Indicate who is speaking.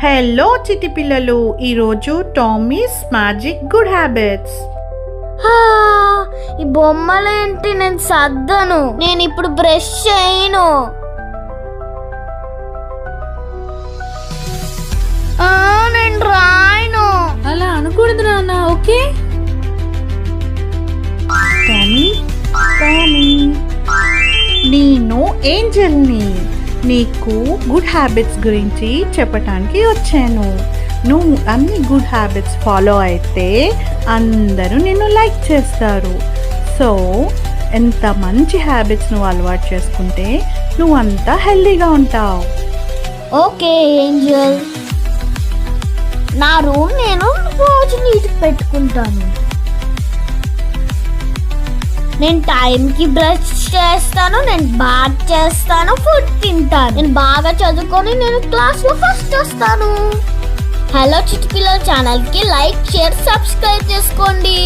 Speaker 1: Hello చిట్టి పిల్లలు, ఈరోజు టామీస్ మ్యాజిక్ గుడ్ హ్యాబిట్స్.
Speaker 2: ఈ బొమ్మలేంటి? నేను సర్దను. నేను ఇప్పుడు బ్రష్ చేయను. నేను రాయను.
Speaker 3: అలా అనకూడదు నాన్న. ఓకే
Speaker 1: టామీ, నేను ఏంజెల్ని. నీకు గుడ్ హ్యాబిట్స్ గురించి చెప్పటానికి వచ్చాను. నువ్వు అన్ని గుడ్ హ్యాబిట్స్ ఫాలో అయితే అందరూ నిన్ను లైక్ చేస్తారు. సో ఎంత మంచి హ్యాబిట్స్ నువ్వు అలవాటు చేసుకుంటే నువ్వు అంతా హెల్దీగా ఉంటావు.
Speaker 2: ఓకే ఏంజల్, నా రూమ్ నేను రోజు నీట్ పెట్టుకుంటాను. నేను టైంకి బ్రష్ చేస్తాను, నేను బాత్ చేస్తాను, ఫుడ్ తింటాను. నేను బాగా చదువుకొని నేను క్లాస్లో ఫస్ట్ వస్తాను. హలో చిట్టి పిల్లల ఛానల్కి లైక్, షేర్, సబ్స్క్రైబ్ చేసుకోండి.